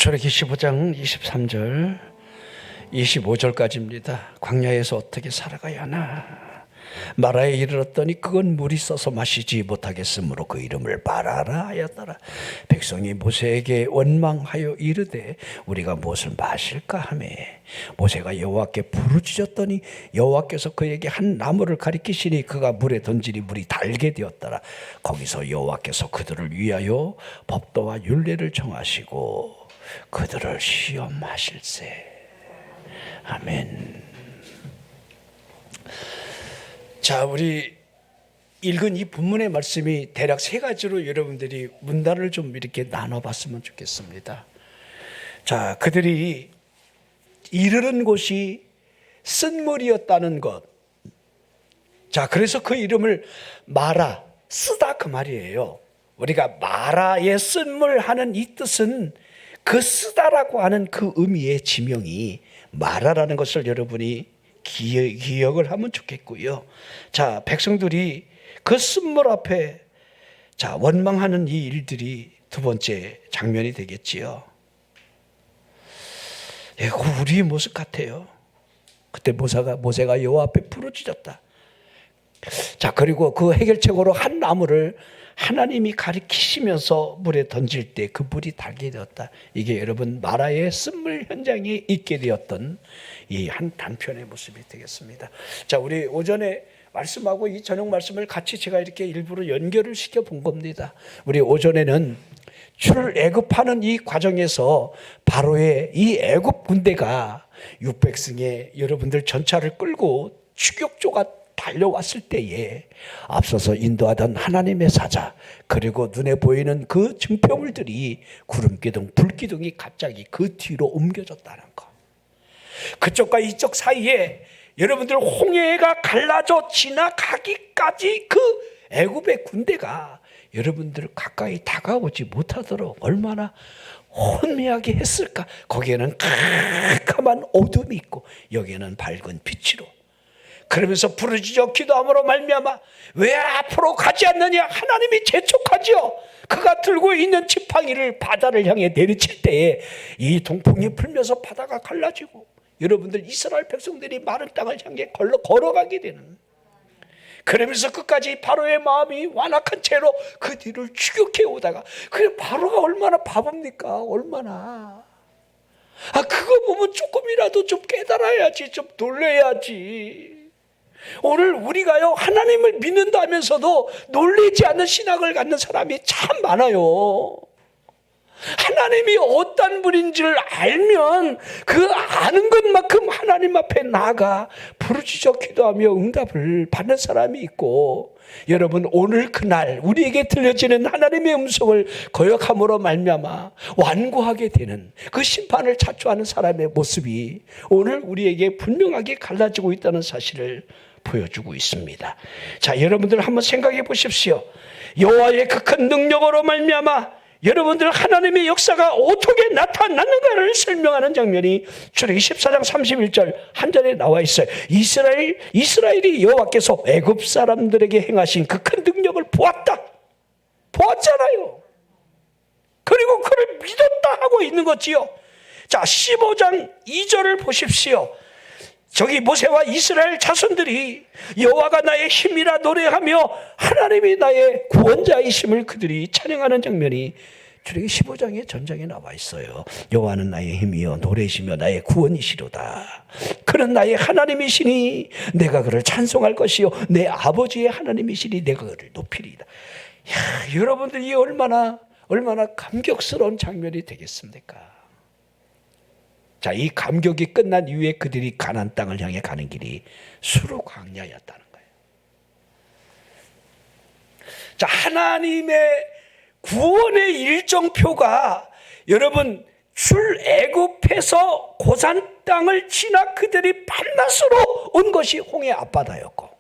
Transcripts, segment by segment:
출애굽기 15장 23절 25절까지입니다. 광야에서 어떻게 살아가야 하나. 마라에 이르렀더니 그건 물이 써서 마시지 못하겠으므로 그 이름을 마라라 하였더라. 백성이 모세에게 원망하여 이르되 우리가 무엇을 마실까 하며 모세가 여호와께 부르짖었더니 여호와께서 그에게 한 나무를 가리키시니 그가 물에 던지니 물이 달게 되었더라. 거기서 여호와께서 그들을 위하여 법도와 율례를 정하시고 그들을 시험하실세. 아멘. 자, 우리 읽은 이 본문의 말씀이 대략 세 가지로 여러분들이 문단을 좀 이렇게 나눠봤으면 좋겠습니다. 자, 그들이 이르는 곳이 쓴물이었다는 것. 자, 그래서 그 이름을 마라, 쓰다 그 말이에요. 우리가 마라의 쓴물 하는 이 뜻은 그 쓰다라고 하는 그 의미의 지명이 마라라는 것을 여러분이 기억을 하면 좋겠고요. 자, 백성들이 그 쓴물 앞에 자 원망하는 이 일들이 두 번째 장면이 되겠지요. 이거 우리의 모습 같아요. 그때 모세가 여호와 앞에 부르짖었다. 자, 그리고 그 해결책으로 한 나무를 하나님이 가리키시면서 물에 던질 때 그 물이 달게 되었다. 이게 여러분 마라의 쓴물 현장에 있게 되었던 이 한 단편의 모습이 되겠습니다. 자, 우리 오전에 말씀하고 이 저녁 말씀을 같이 제가 이렇게 일부러 연결을 시켜 본 겁니다. 우리 오전에는 출애굽하는 이 과정에서 바로의 이 애굽 군대가 600승의 여러분들 전차를 끌고 추격조가 달려왔을 때에 앞서서 인도하던 하나님의 사자, 그리고 눈에 보이는 그 증표물들이 구름기둥, 불기둥이 갑자기 그 뒤로 옮겨졌다는 것. 그쪽과 이쪽 사이에 여러분들 홍해가 갈라져 지나가기까지 그 애굽의 군대가 여러분들 가까이 다가오지 못하도록 얼마나 혼미하게 했을까. 거기에는 캄캄한 어둠이 있고 여기에는 밝은 빛으로, 그러면서 부르짖어 기도함으로 말미암아 왜 앞으로 가지 않느냐. 하나님이 재촉하지요. 그가 들고 있는 지팡이를 바다를 향해 내리칠 때에 이 동풍이 불면서 바다가 갈라지고 여러분들 이스라엘 백성들이 마른 땅을 향해 걸어가게 되는, 그러면서 끝까지 바로의 마음이 완악한 채로 그 뒤를 추격해 오다가, 그래 바로가 얼마나 바보입니까. 얼마나. 그거 보면 조금이라도 좀 깨달아야지, 좀 놀래야지. 오늘 우리가요 하나님을 믿는다면서도 놀라지 않는 신앙을 갖는 사람이 참 많아요. 하나님이 어떤 분인지를 알면 그 아는 것만큼 하나님 앞에 나아가 부르짖어 기도하며 응답을 받는 사람이 있고, 여러분 오늘 그날 우리에게 들려지는 하나님의 음성을 거역함으로 말미암아 완고하게 되는 그 심판을 자초하는 사람의 모습이 오늘 우리에게 분명하게 갈라지고 있다는 사실을 보여주고 있습니다. 자, 여러분들 한번 생각해 보십시오. 여호와의 그 큰 능력으로 말미암아 여러분들 하나님의 역사가 어떻게 나타났는가를 설명하는 장면이 출애굽기 14장 31절 한 절에 나와 있어요. 이스라엘이 여호와께서 애굽 사람들에게 행하신 그 큰 능력을 보았잖아요. 그리고 그를 믿었다 하고 있는 거지요. 자, 15장 2절을 보십시오. 저기 모세와 이스라엘 자손들이 여호와가 나의 힘이라 노래하며 하나님이 나의 구원자이심을 그들이 찬양하는 장면이 출애굽기 15장의 전장에 나와 있어요. 여호와는 나의 힘이여 노래시며 나의 구원이시로다. 그는 나의 하나님이시니 내가 그를 찬송할 것이요 내 아버지의 하나님이시니 내가 그를 높이리이다. 여러분들이 얼마나 감격스러운 장면이 되겠습니까? 자, 이 감격이 끝난 이후에 그들이 가나안 땅을 향해 가는 길이 수르 광야였다는 거예요. 자, 하나님의 구원의 일정표가 여러분 출애굽해서 고산 땅을 지나 그들이 밤낮으로 온 것이 홍해 앞바다였고,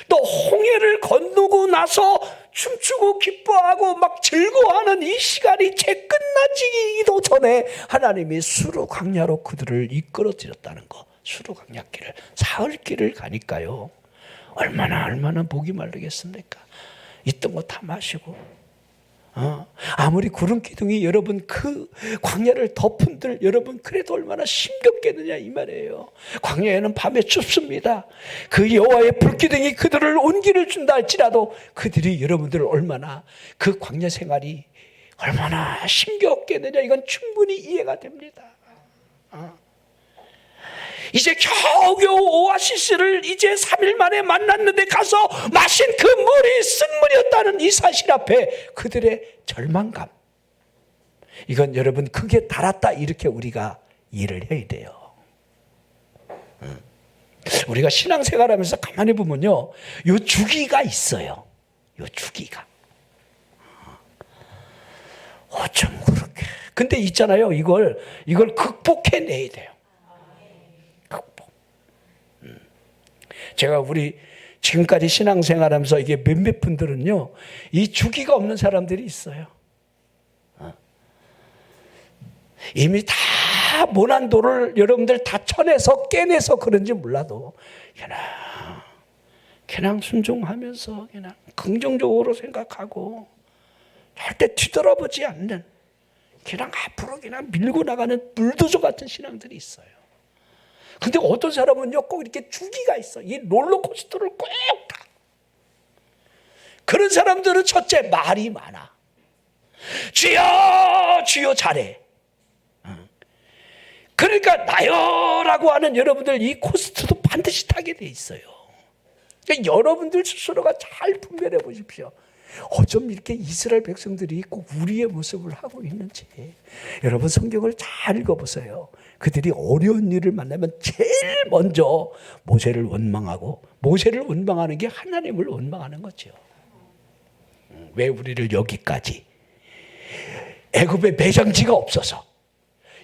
또 홍해를 건너고 나서 춤추고 기뻐하고 막 즐거워하는 이 시간이 채 끝나지기도 전에 하나님이 수르 광야로 그들을 이끌어들였다는 거. 수르 광야길을, 사흘길을 가니까요 얼마나 목이 마르겠습니까. 있던 거 다 마시고 아무리 구름 기둥이 여러분 그 광야를 덮은들 여러분 그래도 얼마나 힘겹겠느냐 이 말이에요. 광야에는 밤에 춥습니다. 그 여호와의 불기둥이 그들을 온기를 준다 할지라도 그들이 여러분들 얼마나 그 광야 생활이 얼마나 힘겹겠느냐 이건 충분히 이해가 됩니다. 이제 겨우겨우 오아시스를 이제 3일 만에 만났는데 가서 마신 그 물이 쓴물이었다는 이 사실 앞에 그들의 절망감, 이건 여러분 극에 달았다 이렇게 우리가 이해를 해야 돼요. 우리가 신앙생활하면서 가만히 보면요, 요 주기가 있어요. 요 주기가 어쩜 그렇게, 근데 있잖아요, 이걸 극복해내야 돼요. 제가 우리 지금까지 신앙생활하면서 이게 몇몇 분들은요, 이 주기가 없는 사람들이 있어요. 이미 다 모난도를 여러분들 다 쳐내서 깨내서 그런지 몰라도 그냥 순종하면서 그냥 긍정적으로 생각하고 절대 뒤돌아보지 않는, 그냥 앞으로 그냥 밀고 나가는 불도저 같은 신앙들이 있어요. 근데 어떤 사람은요, 꼭 이렇게 주기가 있어. 이 롤러코스터를 꼭 타. 그런 사람들은 첫째, 말이 많아. 주여, 주여 잘해. 그러니까 나요라고 하는 여러분들 이 코스트도 반드시 타게 돼 있어요. 그러니까 여러분들 스스로가 잘 분별해 보십시오. 어쩜 이렇게 이스라엘 백성들이 꼭 우리의 모습을 하고 있는지. 여러분 성경을 잘 읽어보세요. 그들이 어려운 일을 만나면 제일 먼저 모세를 원망하고, 모세를 원망하는 게 하나님을 원망하는 거죠. 왜 우리를 여기까지, 애굽에 매장지가 없어서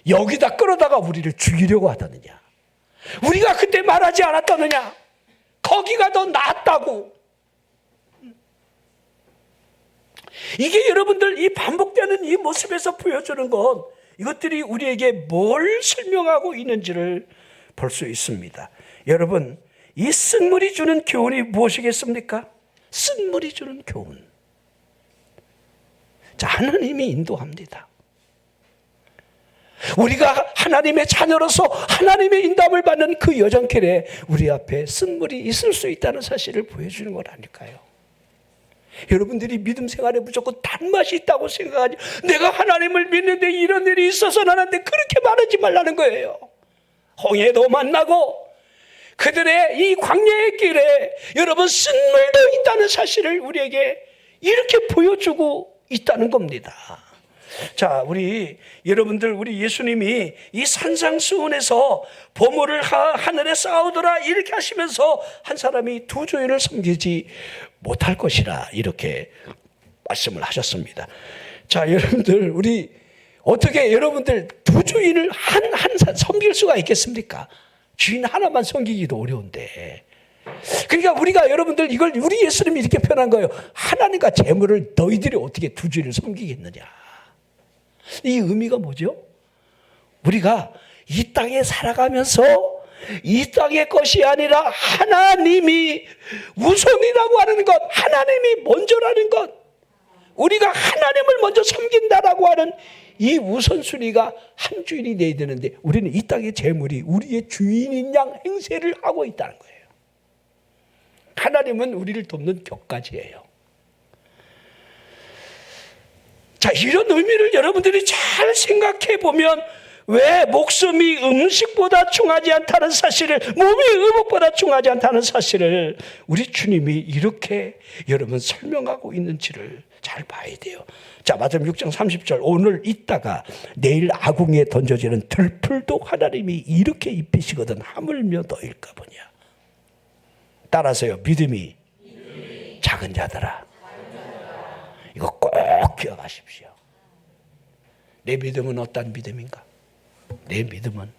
여기다 끌어다가 우리를 죽이려고 하더느냐, 우리가 그때 말하지 않았더느냐, 거기가 더 낫다고. 이게 여러분들 이 반복되는 이 모습에서 보여주는 건, 이것들이 우리에게 뭘 설명하고 있는지를 볼 수 있습니다. 여러분, 이 쓴물이 주는 교훈이 무엇이겠습니까? 쓴물이 주는 교훈. 자, 하나님이 인도합니다. 우리가 하나님의 자녀로서 하나님의 인도함을 받는 그 여정길에 우리 앞에 쓴물이 있을 수 있다는 사실을 보여주는 것 아닐까요? 여러분들이 믿음 생활에 무조건 단맛이 있다고 생각하지, 내가 하나님을 믿는데 이런 일이 있어서는 하는데, 그렇게 말하지 말라는 거예요. 홍해도 만나고 그들의 이 광야의 길에 여러분 쓴물도 있다는 사실을 우리에게 이렇게 보여주고 있다는 겁니다. 자, 여러분들, 우리 예수님이 이 산상수훈에서 보물을 하늘에 쌓아두라 이렇게 하시면서 한 사람이 두 주인을 섬기지 못할 것이라 이렇게 말씀을 하셨습니다. 자, 여러분들, 우리 어떻게 여러분들 두 주인을 한 섬길 수가 있겠습니까? 주인 하나만 섬기기도 어려운데. 그러니까 우리가 여러분들 이걸, 우리 예수님이 이렇게 표현한 거예요. 하나님과 재물을 너희들이 어떻게 두 주인을 섬기겠느냐. 이 의미가 뭐죠? 우리가 이 땅에 살아가면서 이 땅의 것이 아니라 하나님이 우선이라고 하는 것, 하나님이 먼저라는 것, 우리가 하나님을 먼저 섬긴다라고 하는 이 우선순위가 한 주인이 돼야 되는데, 우리는 이 땅의 재물이 우리의 주인인 양 행세를 하고 있다는 거예요. 하나님은 우리를 돕는 격가지예요. 자, 이런 의미를 여러분들이 잘 생각해 보면, 왜 목숨이 음식보다 중하지 않다는 사실을, 몸이 의복보다 중하지 않다는 사실을 우리 주님이 이렇게 여러분 설명하고 있는지를 잘 봐야 돼요. 자, 마태복음 6장 30절, 오늘 있다가 내일 아궁이에 던져지는 들풀도 하나님이 이렇게 입히시거든 하물며 너일까 보냐. 따라서요, 믿음이 작은 자들아, 이거 꼭 기억하십시오. 내 믿음은 어떤 믿음인가? 내 믿음은,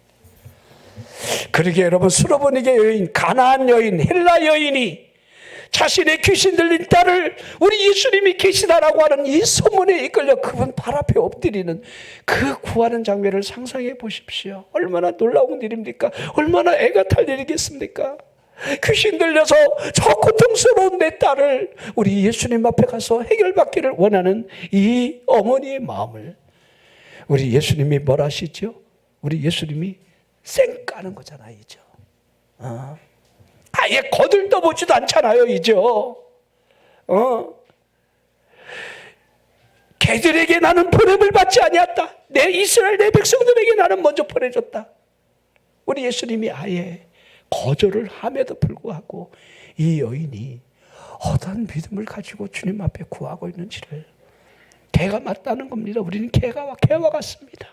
그러게 여러분, 수로보니게 여인, 가나안 여인, 헬라 여인이 자신의 귀신 들린 딸을 우리 예수님이 계시다라고 하는 이 소문에 이끌려 그분 발 앞에 엎드리는 그 구하는 장면을 상상해 보십시오. 얼마나 놀라운 일입니까? 얼마나 애가 탈 일이겠습니까? 귀신 들려서 저 고통스러운 내 딸을 우리 예수님 앞에 가서 해결받기를 원하는 이 어머니의 마음을 우리 예수님이 뭘 하시죠? 우리 예수님이 쌩까는 거잖아요, 이제. 아예 거들떠보지도 않잖아요, 이제. 걔들에게 나는 보냄을 받지 아니었다. 내 이스라엘 내 백성들에게 나는 먼저 보내줬다. 우리 예수님이 아예 거절을 함에도 불구하고 이 여인이 어떠한 믿음을 가지고 주님 앞에 구하고 있는지를 개가 맞다는 겁니다. 우리는 개와 같습니다.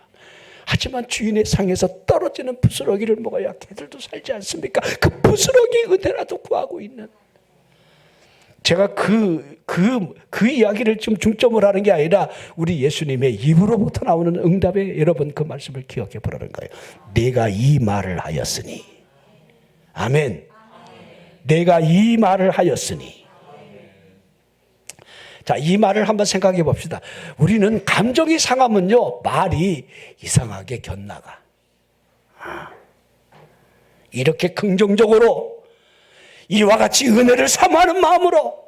하지만 주인의 상에서 떨어지는 부스러기를 먹어야 개들도 살지 않습니까? 그 부스러기 은혜라도 구하고 있는, 제가 그 이야기를 좀 중점을 하는 게 아니라 우리 예수님의 입으로부터 나오는 응답에 여러분 그 말씀을 기억해 보라는 거예요. 내가 이 말을 하였으니. 아멘. 내가 이 말을 하였으니. 자, 이 말을 한번 생각해 봅시다. 우리는 감정이 상하면요, 말이 이상하게 곁나가. 이렇게 긍정적으로 이와 같이 은혜를 사모하는 마음으로,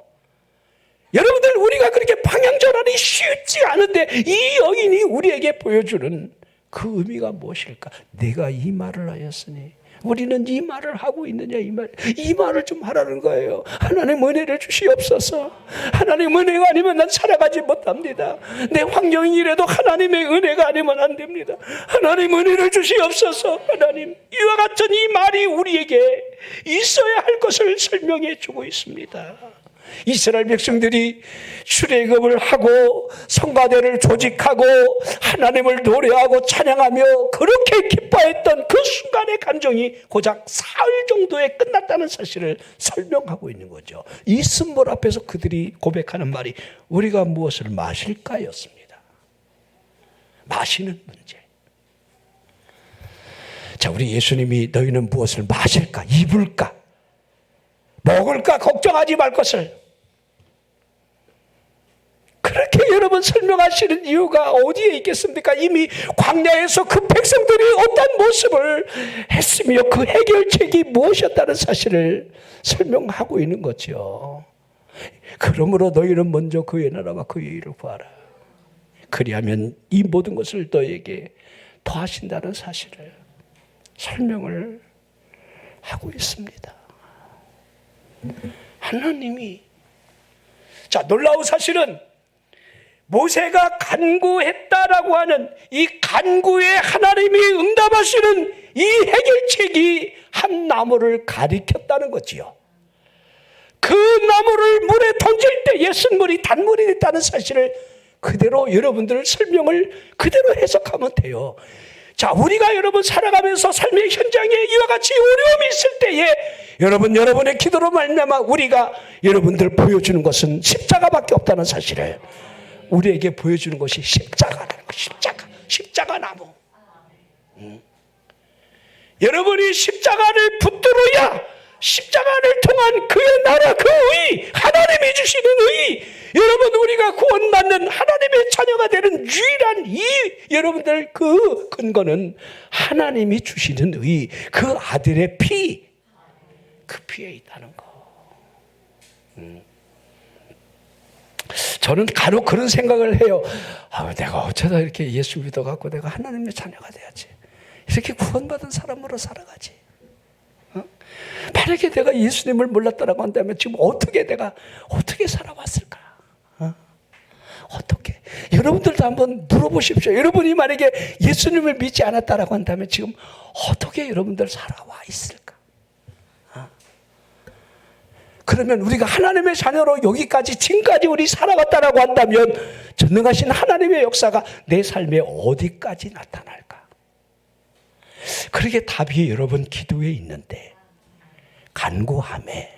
여러분들 우리가 그렇게 방향전환이 쉽지 않은데 이 여인이 우리에게 보여주는 그 의미가 무엇일까? 내가 이 말을 하였으니. 우리는 이 말을 하고 있느냐, 이 말을 좀 하라는 거예요. 하나님 은혜를 주시옵소서. 하나님 은혜가 아니면 난 살아가지 못합니다. 내 환경이 이래도 하나님의 은혜가 아니면 안 됩니다. 하나님 은혜를 주시옵소서. 하나님, 이와 같은 이 말이 우리에게 있어야 할 것을 설명해 주고 있습니다. 이스라엘 백성들이 출애굽을 하고 성가대를 조직하고 하나님을 노래하고 찬양하며 그렇게 기뻐했던 그 순간의 감정이 고작 사흘 정도에 끝났다는 사실을 설명하고 있는 거죠. 이 쓴물 앞에서 그들이 고백하는 말이 우리가 무엇을 마실까였습니다. 마시는 문제. 자, 우리 예수님이 너희는 무엇을 마실까, 입을까, 먹을까 걱정하지 말 것을 그렇게 여러분 설명하시는 이유가 어디에 있겠습니까? 이미 광야에서 그 백성들이 어떤 모습을 했으며 그 해결책이 무엇이었다는 사실을 설명하고 있는 거죠. 그러므로 너희는 먼저 그의 나라와 그의 일을 구하라. 그리하면 이 모든 것을 너에게 더하신다는 사실을 설명을 하고 있습니다. 하나님이, 자, 놀라운 사실은 모세가 간구했다라고 하는 이 간구에 하나님이 응답하시는 이 해결책이 한 나무를 가리켰다는 거지요. 그 나무를 물에 던질 때에 쓴물이 단물이 됐다는 사실을 그대로 여러분들 설명을 그대로 해석하면 돼요. 자, 우리가 여러분 살아가면서 삶의 현장에 이와 같이 어려움이 있을 때에 여러분의 기도로 말미암아 우리가 여러분들 보여주는 것은 십자가밖에 없다는 사실을 우리에게 보여주는 것이 십자가라는 것. 십자가 나무. 여러분이 십자가를 붙들어야 십자가를 통한 그의 나라, 그 의, 하나님이 주시는 의, 여러분 우리가 구원받는 하나님의 자녀가 되는 유일한 이 여러분들 그 근거는 하나님이 주시는 의, 그 아들의 피, 그 피에 있다는 거. 저는 간혹 그런 생각을 해요. 내가 어쩌다 이렇게 예수 믿어갖고 내가 하나님의 자녀가 돼야지. 이렇게 구원받은 사람으로 살아가지. 만약에 내가 예수님을 몰랐다라고 한다면 지금 내가 어떻게 살아왔을까? 어떻게? 여러분들도 한번 물어보십시오. 여러분이 만약에 예수님을 믿지 않았다라고 한다면 지금 어떻게 여러분들 살아와 있을까? 그러면 우리가 하나님의 자녀로 여기까지 지금까지 우리 살아왔다라고 한다면 전능하신 하나님의 역사가 내 삶에 어디까지 나타날까? 그러게 답이 여러분 기도에 있는데 간구하매.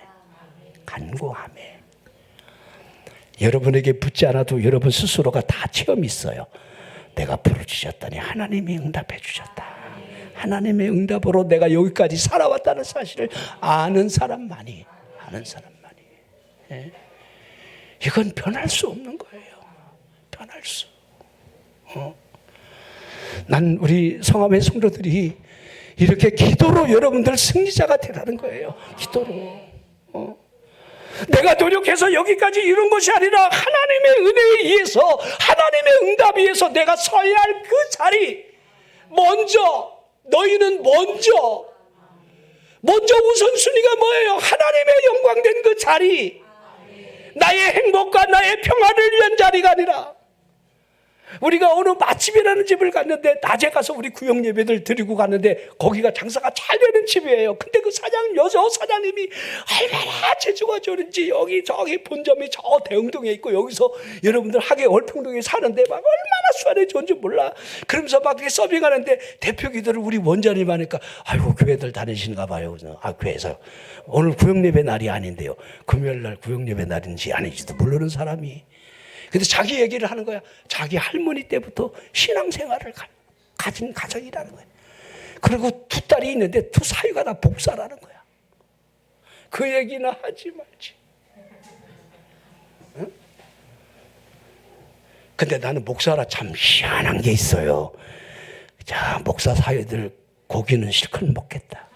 여러분에게 붙지 않아도 여러분 스스로가 다 체험이 있어요. 내가 부르짖었더니 하나님이 응답해 주셨다. 하나님의 응답으로 내가 여기까지 살아왔다는 사실을 아는 사람만이. 예. 이건 변할 수 없는 거예요. 변할 수. 난 우리 성함의 성도들이 이렇게 기도로 여러분들 승리자가 되라는 거예요. 기도로. 내가 노력해서 여기까지 이룬 것이 아니라 하나님의 은혜에 의해서, 하나님의 응답에 의해서 내가 서야 할 그 자리, 너희는 먼저 우선순위가 뭐예요? 하나님의 영광된 그 자리, 나의 행복과 나의 평화를 위한 자리가 아니라, 우리가 어느 맛집이라는 집을 갔는데, 낮에 가서 우리 구역 예배들 드리고 갔는데 거기가 장사가 잘 되는 집이에요. 근데 그 여자 사장님이 얼마나 재주가 좋은지, 여기 저기 본점이 저 대흥동에 있고 여기서 여러분들 하계 월평동에 사는데 막 얼마나 수완이 좋은지 몰라. 그러면서 막 서빙하는데 대표기도를 우리 원장님 하니까, 아이고 교회들 다니시는가 봐요. 교회에서 오늘 구역 예배 날이 아닌데요, 금요일 날 구역 예배 날인지 아닌지도 모르는 사람이. 근데 자기 얘기를 하는 거야. 자기 할머니 때부터 신앙생활을 가진 가정이라는 거야. 그리고 두 딸이 있는데 두 사위가 다 목사라는 거야. 그 얘기나 하지 말지. 응? 근데 나는 목사라 참 희한한 게 있어요. 자, 목사 사위들 고기는 실컷 먹겠다.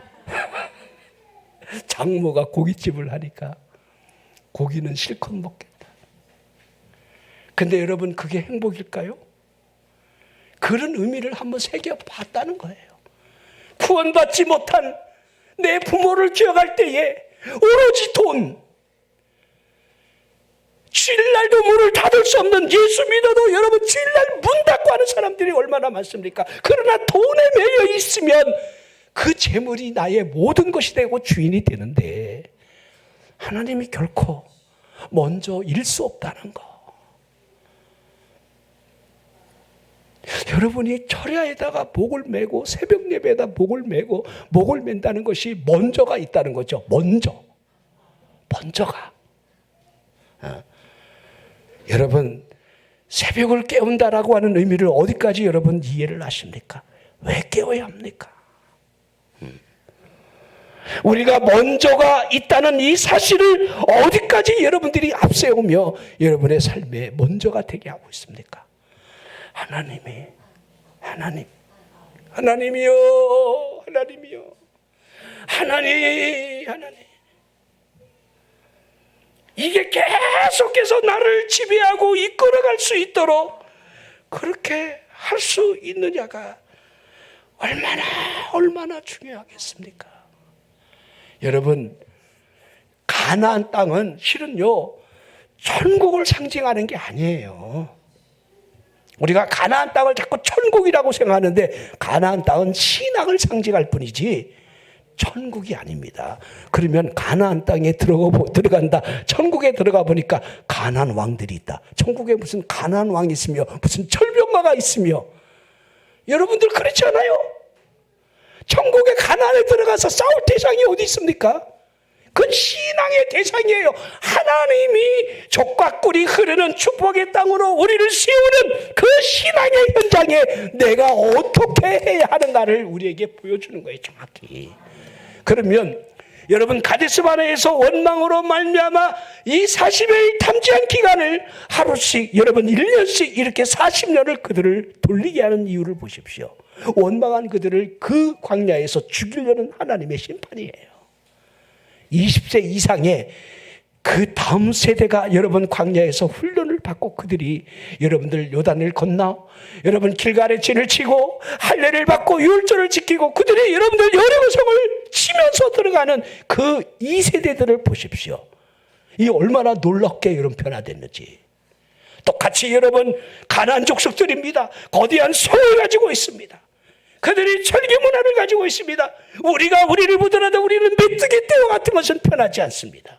장모가 고깃집을 하니까 고기는 실컷 먹겠다. 근데 여러분, 그게 행복일까요? 그런 의미를 한번 새겨봤다는 거예요. 구원받지 못한 내 부모를 기억할 때에 오로지 돈, 주일날도 문을 닫을 수 없는, 예수 믿어도 여러분 주일날 문 닫고 하는 사람들이 얼마나 많습니까? 그러나 돈에 매여 있으면 그 재물이 나의 모든 것이 되고 주인이 되는데, 하나님이 결코 먼저 일 수 없다는 거. 여러분이 철야에다가 목을 메고 새벽 예배에다 목을 메고 목을 맨다는 것이 먼저가 있다는 거죠. 먼저가. 여러분, 새벽을 깨운다라고 하는 의미를 어디까지 여러분 이해를 하십니까? 왜 깨워야 합니까? 우리가 먼저가 있다는 이 사실을 어디까지 여러분들이 앞세우며 여러분의 삶에 먼저가 되게 하고 있습니까? 하나님이요. 하나님. 이게 계속해서 나를 지배하고 이끌어갈 수 있도록 그렇게 할 수 있느냐가 얼마나 중요하겠습니까? 여러분, 가나안 땅은 실은요, 천국을 상징하는 게 아니에요. 우리가 가나안 땅을 자꾸 천국이라고 생각하는데, 가나안 땅은 신앙을 상징할 뿐이지 천국이 아닙니다. 그러면 가나안 땅에 들어간다, 천국에 들어가 보니까 가나안 왕들이 있다. 천국에 무슨 가나안 왕이 있으며 무슨 철병마가 있으며, 여러분들 그렇지 않아요? 천국의 가나안에 들어가서 싸울 대상이 어디 있습니까? 그건 신앙의 대상이에요. 하나님이 족과 꿀이 흐르는 축복의 땅으로 우리를 세우는 그 신앙의 현장에 내가 어떻게 해야 하는가를 우리에게 보여주는 거예요, 정확히. 그러면 여러분, 가데스바네에서 원망으로 말미암아 이 40일 탐지한 기간을 하루씩, 여러분 1년씩 이렇게 40년을 그들을 돌리게 하는 이유를 보십시오. 원망한 그들을 그 광야에서 죽이려는 하나님의 심판이에요. 20세 이상의 그 다음 세대가 여러분 광야에서 훈련을 받고 그들이 여러분들 요단을 건너 여러분 길갈의 진을 치고 할례를 받고 율절을 지키고 그들이 여러분들 여리고성을 치면서 들어가는 그 2세대들을 보십시오. 이 얼마나 놀랍게 여러분 변화됐는지. 똑같이 여러분 가나안 족속들입니다. 거대한 소를 가지고 있습니다. 그들이 철기 문화를 가지고 있습니다. 우리가 우리를 보더라도 우리는 메뚜기 떼와 같은 것은 편하지 않습니다.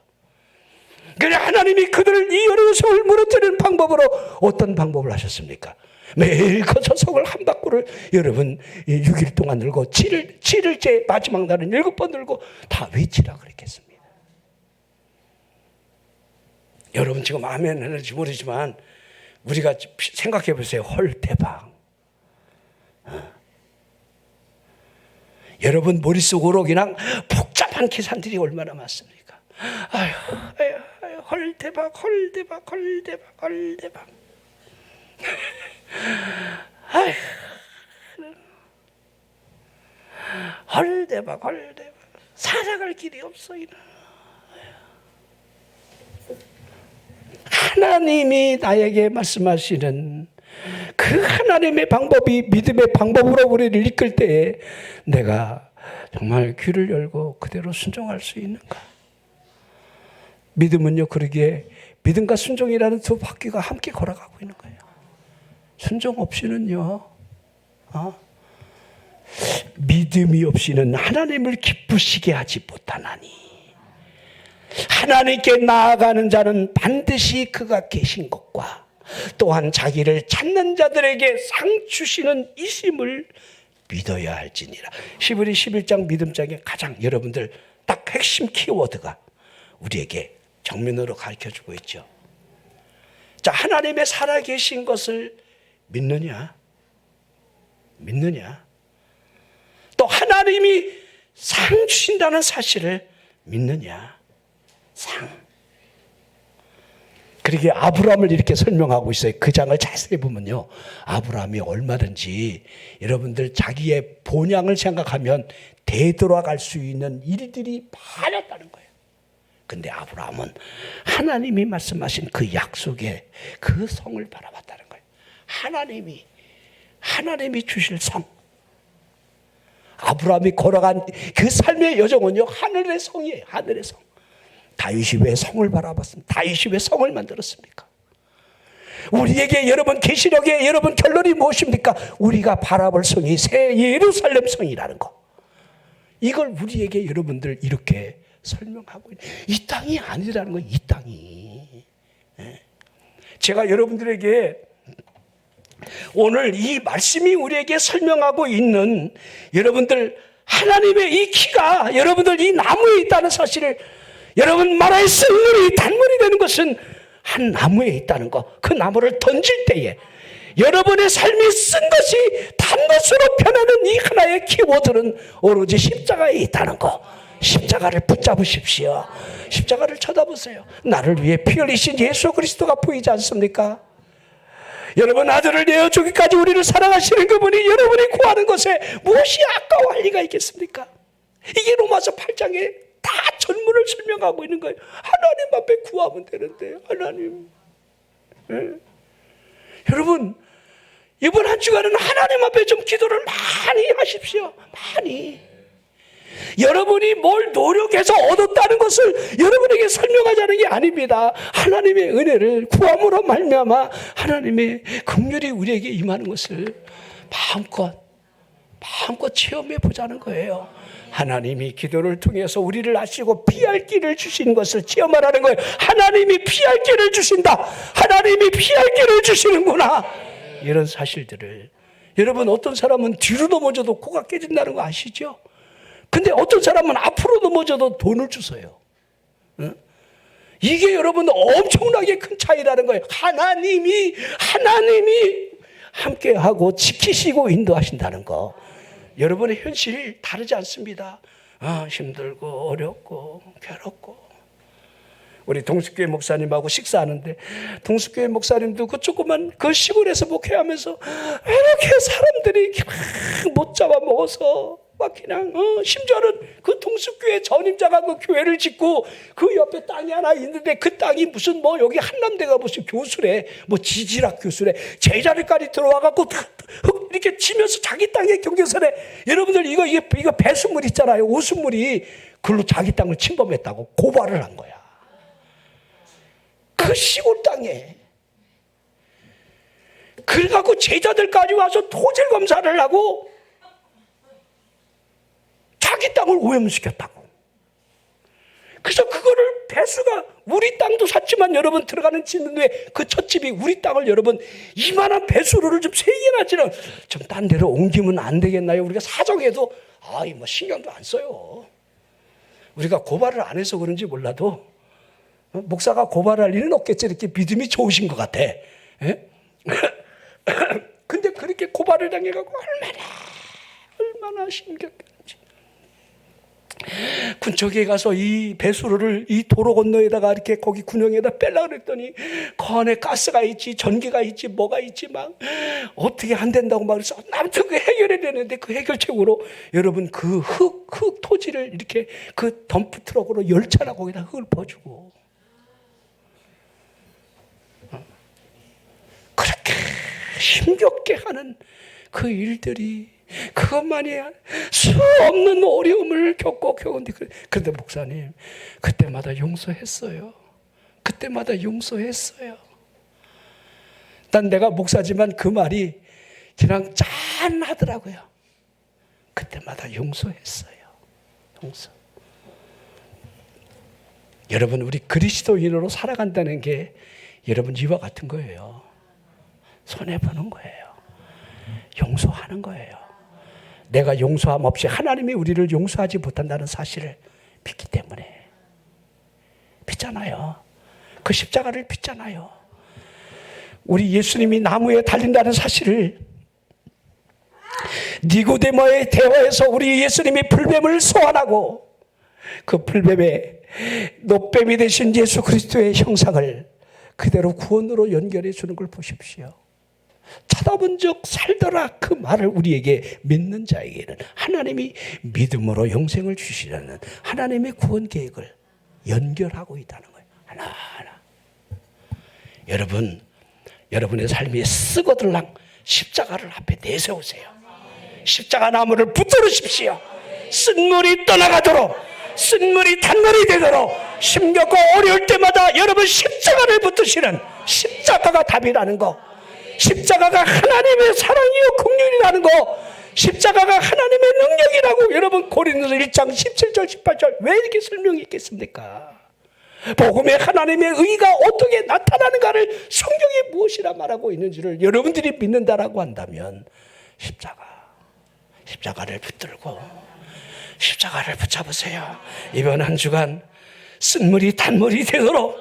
그래, 하나님이 그들을 이 여리고성을 무너뜨리는 방법으로 어떤 방법을 하셨습니까? 매일 거처석을 한 바퀴를 여러분 6일 동안 들고 7일째 마지막 날은 7번 들고 다 외치라 그랬겠습니다. 여러분 지금 아멘 하는지 모르지만 우리가 생각해 보세요. 헐 대박. 여러분 머릿속으로 그냥 복잡한 계산들이 얼마나 많습니까? 아유, 헐 대박. 아유, 헐대박 살아갈 길이 없어요. 하나님이 나에게 말씀하시는 그 하나님의 방법이 믿음의 방법으로 우리를 이끌 때에 내가 정말 귀를 열고 그대로 순종할 수 있는가? 믿음은요, 그러기에 믿음과 순종이라는 두 바퀴가 함께 걸어가고 있는 거예요. 순종 없이는요, 믿음이 없이는 하나님을 기쁘시게 하지 못하나니, 하나님께 나아가는 자는 반드시 그가 계신 것과 또한 자기를 찾는 자들에게 상 주시는 이심을 믿어야 할지니라. 히브리 11장 믿음장에 가장 여러분들 딱 핵심 키워드가 우리에게 정면으로 가르쳐주고 있죠. 자, 하나님의 살아계신 것을 믿느냐? 또 하나님이 상 주신다는 사실을 믿느냐? 상. 그러기에 아브라함을 이렇게 설명하고 있어요. 그 장을 자세히 보면요, 아브라함이 얼마든지 여러분들 자기의 본향을 생각하면 되돌아갈 수 있는 일들이 많았다는 거예요. 근데 아브라함은 하나님이 말씀하신 그 약속의 그 성을 바라봤다는 거예요. 하나님이 주실 성. 아브라함이 걸어간 그 삶의 여정은요, 하늘의 성이에요. 하늘의 성. 다윗이 왜 성을 바라봤습니까? 다윗이 왜 성을 만들었습니까? 우리에게 여러분 계시록에 여러분 결론이 무엇입니까? 우리가 바라볼 성이 새 예루살렘 성이라는 거. 이걸 우리에게 여러분들 이렇게 설명하고 있는, 이 땅이 아니라는 거예요. 이 땅이. 제가 여러분들에게 오늘 이 말씀이 우리에게 설명하고 있는 여러분들 하나님의 이 키가 여러분들 이 나무에 있다는 사실을, 여러분 마라의 쓴물이 단물이 되는 것은 한 나무에 있다는 거. 그 나무를 던질 때에 여러분의 삶이 쓴 것이 단 것으로 변하는 이 하나의 키워드는 오로지 십자가에 있다는 거. 십자가를 붙잡으십시오. 십자가를 쳐다보세요. 나를 위해 피 흘리신 예수 그리스도가 보이지 않습니까? 여러분 아들을 내어주기까지 우리를 사랑하시는 그분이 여러분이 구하는 것에 무엇이 아까워할 리가 있겠습니까? 이게 로마서 8장에 다 전문을 설명하고 있는 거예요. 하나님 앞에 구하면 되는데, 하나님. 여러분, 이번 한 주간은 하나님 앞에 좀 기도를 많이 하십시오. 많이. 여러분이 뭘 노력해서 얻었다는 것을 여러분에게 설명하자는 게 아닙니다. 하나님의 은혜를 구함으로 말미암아 하나님의 긍휼이 우리에게 임하는 것을 마음껏 체험해 보자는 거예요. 하나님이 기도를 통해서 우리를 아시고 피할 길을 주신 것을 체험하라는 거예요. 하나님이 피할 길을 주신다. 하나님이 피할 길을 주시는구나. 이런 사실들을, 여러분 어떤 사람은 뒤로 넘어져도 코가 깨진다는 거 아시죠? 근데 어떤 사람은 앞으로 넘어져도 돈을 주세요. 이게 여러분 엄청나게 큰 차이라는 거예요. 하나님이 함께하고 지키시고 인도하신다는 거. 여러분의 현실이 다르지 않습니다. 힘들고 어렵고 괴롭고. 우리 동숙교회 목사님하고 식사하는데 동숙교회 목사님도 그 조그만 그 시골에서 목회하면서 이렇게 사람들이 못 잡아먹어서 막 그냥 심지어는 그 동숙교회 전임자가 그 교회를 짓고 그 옆에 땅이 하나 있는데 그 땅이 무슨 뭐 여기 한남대가 무슨 교수래, 뭐 지질학 교수래, 제자리까지 들어와갖고 이렇게 치면서 자기 땅에 경계선에, 여러분들 이거 배수물 있잖아요, 오수물이 그걸로 자기 땅을 침범했다고 고발을 한 거야. 그 시골 땅에. 그래갖고 제자들까지 와서 토질 검사를 하고 자기 땅을 오염시켰다고. 그래서 그거를 배수가 우리 땅도 샀지만 여러분 들어가는 짓는 후에 그 첫 집이 우리 땅을 여러분 이만한 배수로를 좀 3개나 좀 딴 데로 옮기면 안 되겠나요? 우리가 사정해도 뭐 신경도 안 써요. 우리가 고발을 안 해서 그런지 몰라도 목사가 고발할 일은 없겠지, 이렇게 믿음이 좋으신 것 같아. 근데 그렇게 고발을 당해가지고 얼마나 심각한지. 군청에 가서 이 배수로를 이 도로 건너에다가 이렇게 거기 군용에다 빼려고 그랬더니 그 안에 가스가 있지 전기가 있지 뭐가 있지 막 어떻게 안 된다고 막 그래서 아무튼 그 해결해야 되는데 그 해결책으로 여러분 그 흙 토지를 이렇게 그 덤프 트럭으로 열차나 거기다 흙을 퍼주고 그렇게 힘겹게 하는 그 일들이 그것만이 수 없는 어려움을 겪고 겪었는데 그런데 목사님 그때마다 용서했어요. 그때마다 용서했어요. 난 내가 목사지만 그 말이 그냥 짠하더라고요. 그때마다 용서했어요. 용서. 여러분 우리 그리스도인으로 살아간다는 게 여러분 이와 같은 거예요. 손해보는 거예요. 용서하는 거예요. 내가 용서함 없이 하나님이 우리를 용서하지 못한다는 사실을 믿기 때문에 믿잖아요. 그 십자가를 믿잖아요. 우리 예수님이 나무에 달린다는 사실을 니고데모의 대화에서 우리 예수님이 불뱀을 소환하고 그 불뱀의 노뱀이 되신 예수 그리스도의 형상을 그대로 구원으로 연결해 주는 걸 보십시오. 찾아본 적 살더라 그 말을 우리에게 믿는 자에게는 하나님이 믿음으로 영생을 주시려는 하나님의 구원 계획을 연결하고 있다는 거예요. 하나하나. 여러분, 여러분의 삶이 쓰거들랑 십자가를 앞에 내세우세요. 십자가 나무를 붙들으십시오. 쓴물이 떠나가도록, 쓴물이 단물이 되도록 힘겹고 어려울 때마다 여러분 십자가를 붙드시는 십자가가 답이라는 거, 십자가가 하나님의 사랑이요 긍휼이라는 거, 십자가가 하나님의 능력이라고 여러분 고린도서 1장 17절 18절 왜 이렇게 설명이 있겠습니까? 복음에 하나님의 의가 어떻게 나타나는가를 성경에 무엇이라 말하고 있는지를 여러분들이 믿는다라고 한다면 십자가를 붙들고 십자가를 붙잡으세요. 이번 한 주간 쓴물이 단물이 되도록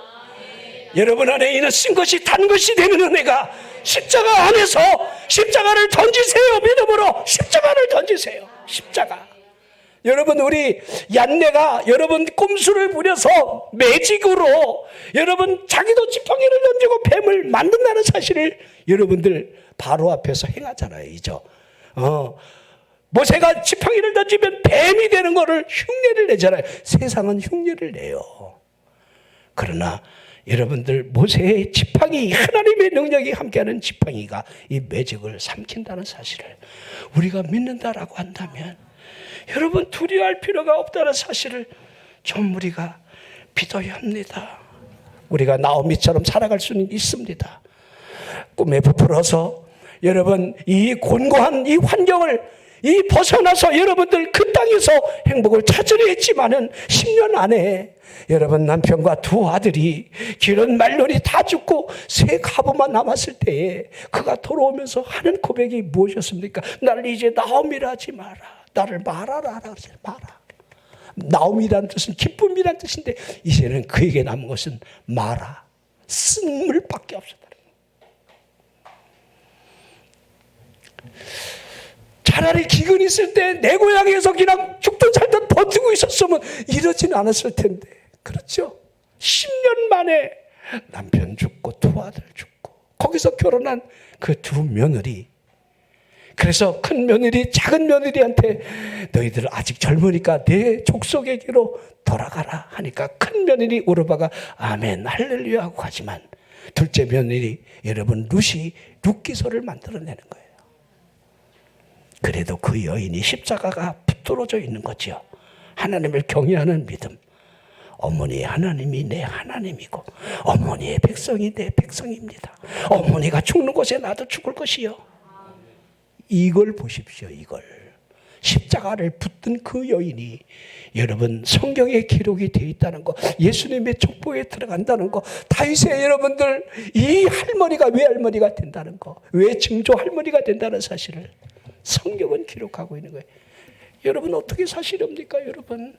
여러분 안에 있는 쓴 것이 단 것이 되는 은혜가 십자가 안에서 십자가를 던지세요. 믿음으로 십자가를 던지세요. 십자가. 여러분 우리 얀네가 여러분 꼼수를 부려서 매직으로 여러분 자기도 지팡이를 던지고 뱀을 만든다는 사실을 여러분들 바로 앞에서 행하잖아요. 이죠. 모세가 지팡이를 던지면 뱀이 되는 거를 흉내를 내잖아요. 세상은 흉내를 내요. 그러나 여러분들 모세의 지팡이 하나님의 능력이 함께하는 지팡이가 이 매직을 삼킨다는 사실을 우리가 믿는다라고 한다면 여러분 두려워할 필요가 없다는 사실을 좀 우리가 믿어야 합니다. 우리가 나오미처럼 살아갈 수는 있습니다. 꿈에 부풀어서 여러분 이 곤고한 이 환경을 이 벗어나서 여러분들 그 땅에서 행복을 찾으려 했지만은 10년 안에 여러분 남편과 두 아들이 기른 말년이 다 죽고 세 가부만 남았을 때에 그가 돌아오면서 하는 고백이 무엇이었습니까? 나를 이제 나옴이라 하지 마라. 나를 말하라 하지 마라. 나옴이란 뜻은 기쁨이란 뜻인데 이제는 그에게 남은 것은 마라. 쓴물밖에 없었다. 차라리 기근 있을 때 내 고향에서 그냥 죽든 살든 버티고 있었으면 이러지는 않았을 텐데. 그렇죠? 10년 만에 남편 죽고 두 아들 죽고 거기서 결혼한 그 두 며느리. 그래서 큰 며느리 작은 며느리한테 너희들 아직 젊으니까 내 족속에게로 돌아가라 하니까 큰 며느리 오르바가 아멘 할렐루야 하고 가지만 둘째 며느리 여러분 룻이 룻기서를 만들어내는 거예요. 그래도 그 여인이 십자가가 붙들어져 있는 거죠. 하나님을 경외하는 믿음. 어머니 하나님이 내 하나님이고 어머니의 백성이 내 백성입니다. 어머니가 죽는 곳에 나도 죽을 것이요. 이걸 보십시오. 이걸. 십자가를 붙든 그 여인이 여러분 성경에 기록이 되어 있다는 거, 예수님의 족보에 들어간다는 거, 다윗의 여러분들 이 할머니가 왜 할머니가 된다는 거, 왜 증조 할머니가 된다는 사실을 성경은 기록하고 있는 거예요. 여러분 어떻게 사시렵니까? 여러분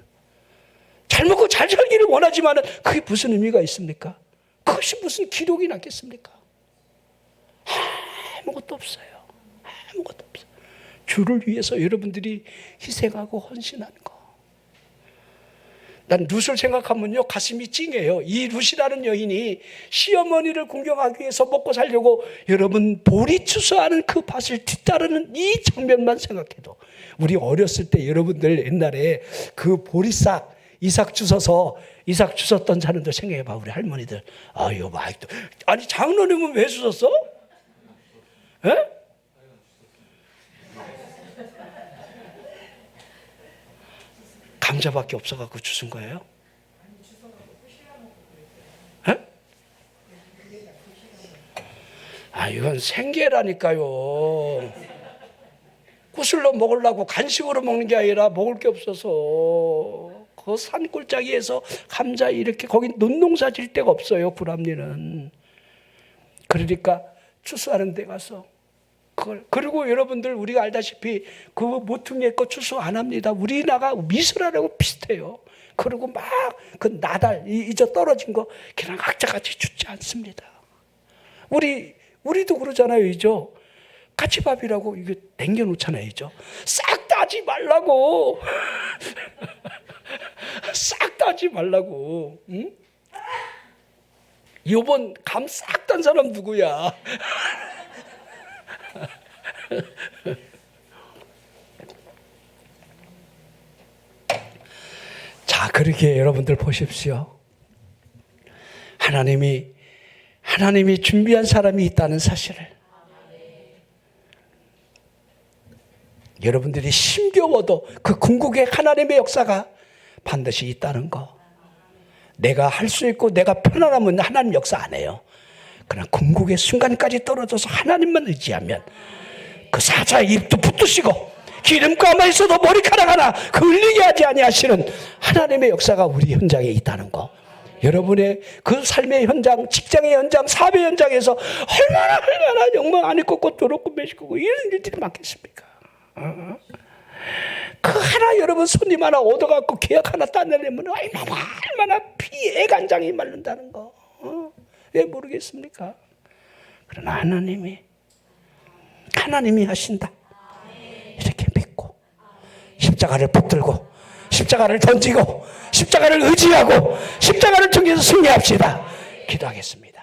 잘 먹고 잘 살기를 원하지만 그게 무슨 의미가 있습니까? 그것이 무슨 기록이 났겠습니까? 아무것도 없어요. 아무것도 없어요. 주를 위해서 여러분들이 희생하고 헌신하는 거. 난 룻을 생각하면요 가슴이 찡해요. 이 룻이라는 여인이 시어머니를 공경하기 위해서 먹고 살려고 여러분 보리 추수하는 그 밭을 뒤따르는 이 장면만 생각해도, 우리 어렸을 때 여러분들 옛날에 그 보리싹 이삭 주웠던 사람들 생각해봐. 우리 할머니들 아유 아직도 아니 장로님은 왜 주웠어? 에? 감자밖에 없어갖고 주신 거예요? 에? 아 이건 생계라니까요. 구슬로 먹으려고 간식으로 먹는 게 아니라 먹을 게 없어서 그 산골짜기에서 감자 이렇게 거기 논농사 질 데가 없어요. 구람리는. 그러니까 추수하는 데 가서 그걸, 그리고 여러분들 우리가 알다시피 그 모퉁이에 거 추수 안 합니다. 우리나라 미술하라고 비슷해요. 그리고 막 그 나달 이저 떨어진 거 그냥 각자같이 주지 않습니다. 우리도 그러잖아요. 이죠. 까치밥이라고 이게 남겨놓잖아요. 이죠. 싹 따지 말라고. 싹 따지 말라고. 응? 요번 감 싹 딴 사람 누구야? 자, 그렇게 여러분들 보십시오. 하나님이 준비한 사람이 있다는 사실을 여러분들이 힘겨워도 그 궁극의 하나님의 역사가 반드시 있다는 거. 내가 할 수 있고 내가 편안하면 하나님 역사 안 해요. 그러나 궁극의 순간까지 떨어져서 하나님만 의지하면 그 사자의 입도 붙드시고 기름 가만히 있어도 머리카락 하나 흘리게 하지 아니하시는 하나님의 역사가 우리 현장에 있다는 거. 여러분의 그 삶의 현장, 직장의 현장, 사회 현장에서 얼마나 영광 안 입고 더럽고 매시고 이런 일들이 많겠습니까? 그 하나 여러분 손님 하나 얻어갖고 계약 하나 따내려면 얼마나 피해 간장이 마른다는 거. 왜 모르겠습니까? 그러나 하나님이 하신다. 이렇게 믿고 십자가를 붙들고 십자가를 던지고 십자가를 의지하고 십자가를 통해서 승리합시다. 기도하겠습니다.